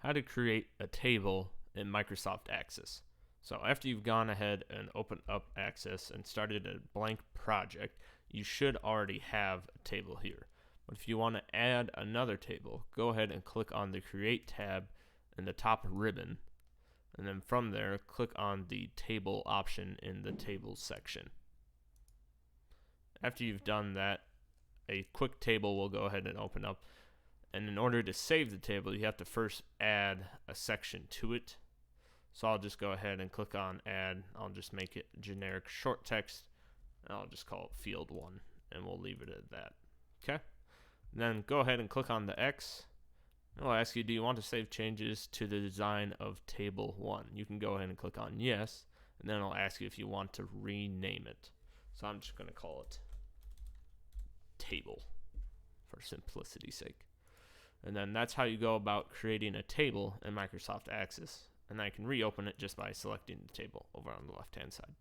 how to create a table in Microsoft Access. So after you've gone ahead and opened up Access and started a blank project, you should already have a table here. But if you want to add another table, go ahead and click on the Create tab in the top ribbon, and then from there click on the Table option in the Tables section. After you've done that, a quick table will go ahead and open up, and in order to save the table you have to first add a section to it. So I'll just go ahead and click on Add. I'll just make it generic short text, and I'll just call it Field 1, and we'll leave it at that. Okay? Then go ahead and click on the X. It'll ask you, do you want to save changes to the design of Table 1? You can go ahead and click on Yes, and then it'll ask you if you want to rename it. So I'm just going to call it Table for simplicity's sake. And then that's how you go about creating a table in Microsoft Access. And I can reopen it just by selecting the table over on the left hand side.